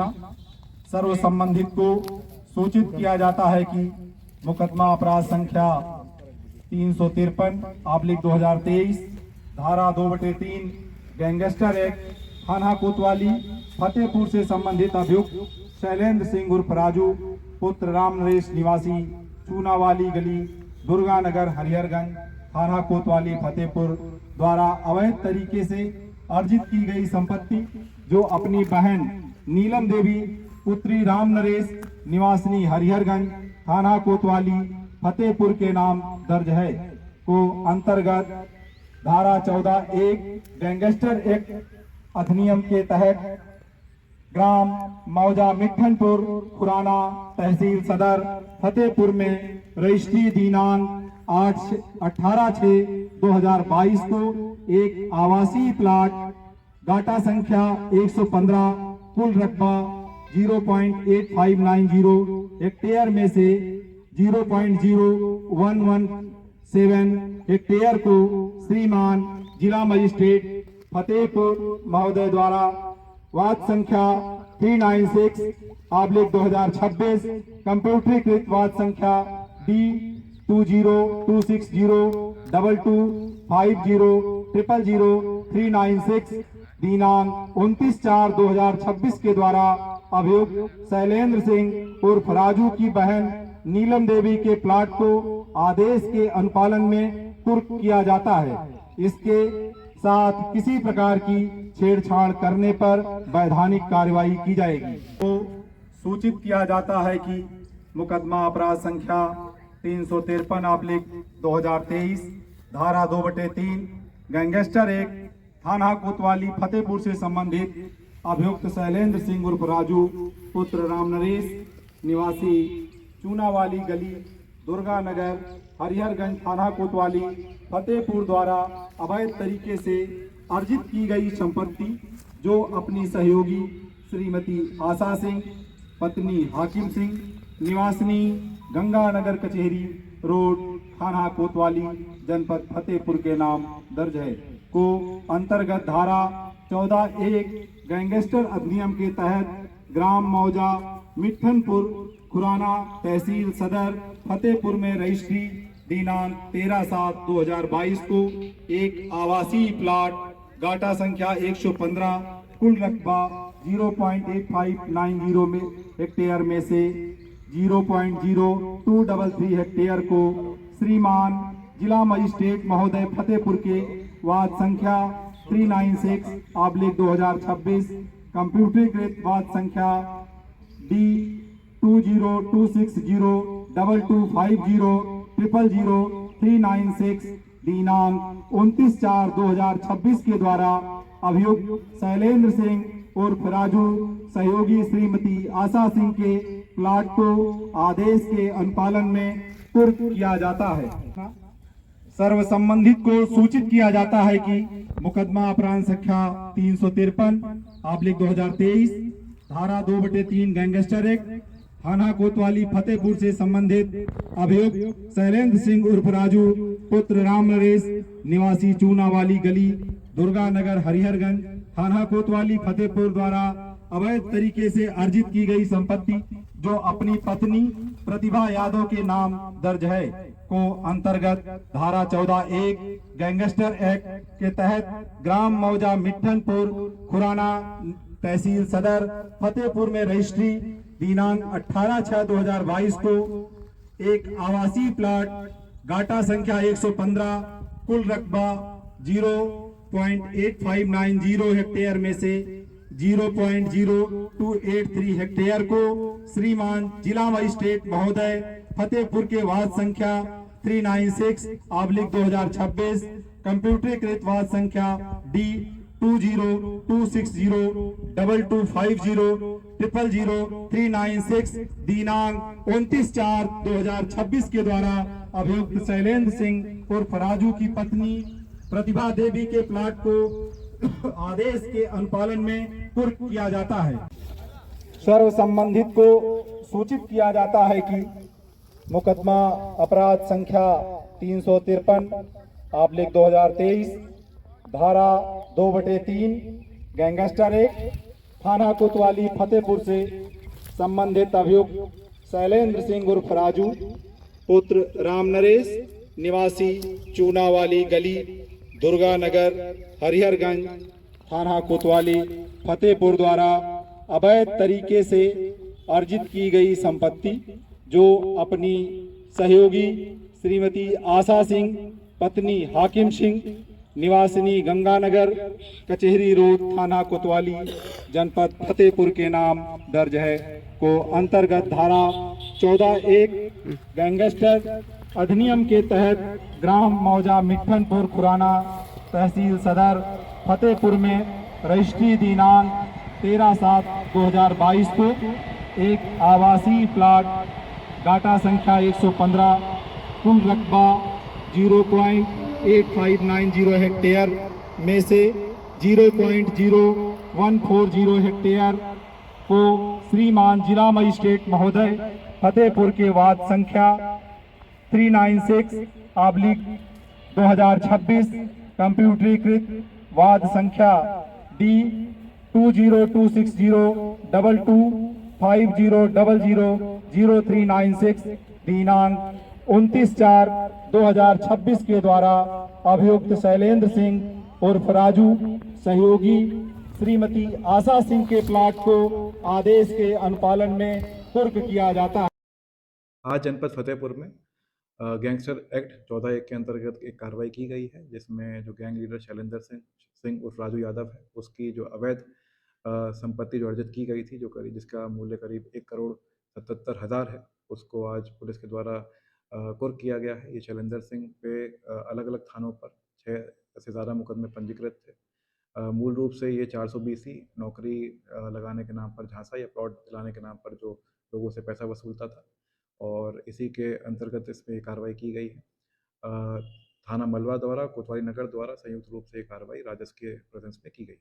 सूचना सर्व संबंधित को सूचित किया जाता है कि मुकदमा अपराध संख्या 353/2023 धारा 2/3 गैंगस्टर एक्ट थाना कोतवाली फतेहपुर से संबंधित अभियुक्त शैलेंद्र सिंह उर्फ राजू पुत्र राम नरेश निवासी चूनावाली गली दुर्गा नगर हरिहरगंज थाना कोतवाली फतेहपुर द्वारा अवैध तरीके से अर्जित की गई संपत्ति जो अपनी बहन नीलम देवी पुत्री राम नरेश निवासिनी हरिहरगंज थाना कोतवाली फतेहपुर के नाम दर्ज है को अंतर्गत धारा 14(1) गैंगस्टर एक्ट अधिनियम के तहत ग्राम मौजा मिठनपुर खुराना तहसील सदर फतेहपुर में रजिस्ट्री दिनांक 18/6/2022 को एक आवासीय प्लाट गाटा संख्या 115 कुल रकबा 0.8590 हेक्टेयर में से 0.0117 हेक्टेयर को श्रीमान जिला मजिस्ट्रेट फतेहपुर महोदय द्वारा वाद संख्या 396/2026 कंप्यूटरीकृत वाद संख्या D202602250396 दिनांक 29/4/2026 के द्वारा अभियुक्त शैलेंद्र सिंह उर्फ राजू की बहन नीलम देवी के प्लाट को आदेश के अनुपालन में कुर्क किया जाता है। इसके साथ किसी प्रकार की छेड़छाड़ करने पर वैधानिक कार्रवाई की जाएगी। तो सूचित किया जाता है कि मुकदमा अपराध संख्या 353/2023 धारा 2/3 गैंगस्टर एक्ट थाना कोतवाली फतेहपुर से संबंधित अभियुक्त शैलेंद्र सिंह उर्फ राजू पुत्र राम नरेश निवासी चूनावाली गली दुर्गा नगर हरिहरगंज थाना कोतवाली फतेहपुर द्वारा अवैध तरीके से अर्जित की गई संपत्ति जो अपनी सहयोगी श्रीमती आशा सिंह पत्नी हाकिम सिंह निवासिनी गंगानगर कचहरी रोड थाना कोतवाली जनपद फतेहपुर के नाम दर्ज है को अंतर्गत धारा 14(1) गैंगस्टर अधिनियम के तहत ग्राम मौजा मिठनपुर खुराना तहसील सदर फतेहपुर में रजिस्ट्री दिनांक 13/7/2022 को एक आवासीय प्लाट गाटा संख्या 115 कुल रकबा 0.8590 में हेक्टेयर में से 0.0233 हेक्टेयर को श्रीमान जिला मजिस्ट्रेट महोदय फतेहपुर के वाद संख्या 396/2026 कंप्यूटरीकृत वाद संख्या D202602250396 दिनांक 29/4/2026 के द्वारा अभियुक्त शैलेंद्र सिंह उर्फ राजू सहयोगी श्रीमती आशा सिंह के प्लाट को आदेश के अनुपालन में कुर्क किया जाता है। सर्व संबंधित को सूचित किया जाता है कि मुकदमा अपराध संख्या 353/2023 धारा 2/3 गैंगस्टर एक्ट थाना कोतवाली फतेहपुर से संबंधित अभियुक्त शैलेंद्र सिंह उर्फ राजू पुत्र राम नरेश निवासी चूनावाली गली दुर्गा नगर हरिहरगंज थाना कोतवाली फतेहपुर द्वारा अवैध तरीके से अर्जित की गई संपत्ति जो अपनी पत्नी प्रतिभा यादव के नाम दर्ज है को अंतर्गत धारा 14(1) गैंगस्टर एक्ट के तहत ग्राम मौजा मिठनपुर खुराना तहसील सदर फतेहपुर में रजिस्ट्री दिनांक 18/6/2022 को एक आवासीय प्लाट गाटा संख्या 115 कुल रकबा 0.8590 हेक्टेयर में से 0.0283 हेक्टेयर को श्रीमान जिला मजिस्ट्रेट महोदय फतेहपुर के वाद संख्या 396/2026 कंप्यूटरीकृत वाद संख्या D202602250396 दिनांक 29/4/2026 के द्वारा अभियुक्त शैलेंद्र सिंह उर्फ राजू की पत्नी प्रतिभा देवी के प्लाट को आदेश के अनुपालन में कुर्क किया जाता है। सर्व संबंधित को सूचित किया जाता है कि मुकदमा अपराध संख्या 353/2023 धारा 2/3 गैंगस्टर एक्ट थाना कोतवाली फतेहपुर से संबंधित अभियुक्त शैलेंद्र सिंह उर्फ राजू पुत्र राम नरेश निवासी चूनावाली गली दुर्गा नगर हरिहरगंज थाना कोतवाली फतेहपुर द्वारा अवैध तरीके से अर्जित की गई संपत्ति जो अपनी सहयोगी श्रीमती आशा सिंह पत्नी हाकिम सिंह निवासिनी गंगानगर कचहरी रोड थाना कोतवाली जनपद फतेहपुर के नाम दर्ज है को अंतर्गत धारा 14(1) गैंगस्टर अधिनियम के तहत ग्राम मौजा मिठनपुर खुराना तहसील सदर फतेहपुर में रजिस्ट्री दिनांक 13/7/2022 को एक आवासीय प्लाट डाटा संख्या 115 कुल रकबा 0.8590 हेक्टेयर में से 0.0140 हेक्टेयर को श्रीमान जिला मजिस्ट्रेट महोदय फतेहपुर के वाद संख्या 396/2026 कंप्यूटरीकृत वाद संख्या D 202602250000396 दिनांक 29/4/2026 के द्वारा अभियुक्त शैलेंद्र सिंह उर्फ राजू सहयोगी श्रीमती आशा सिंह के प्लाट को आदेश के अनुपालन में कुर्क किया जाता है। आज जनपद फतेहपुर में गैंगस्टर एक्ट 14(1) के अंतर्गत एक कार्रवाई की गई है जिसमें जो गैंग लीडर शैलेंद्र सिंह उर्फ राजू यादव है उसकी जो अवैध संपत्ति जो अर्जित की गई थी जो करीब जिसका मूल्य करीब 1,77,00,000 है उसको आज पुलिस के द्वारा कुर्क किया गया है। ये शैलेंद्र सिंह पे अलग अलग थानों पर 6 से ज़्यादा मुकदमे पंजीकृत थे। मूल रूप से ये 420 नौकरी लगाने के नाम पर झांसा या प्लॉट दिलाने के नाम पर जो लोगों से पैसा वसूलता था और इसी के अंतर्गत इसमें कार्रवाई की गई है। थाना मलवा द्वारा कोतवाली नगर द्वारा संयुक्त रूप से कार्रवाई राजस्व के प्रेजेंस में की गई है।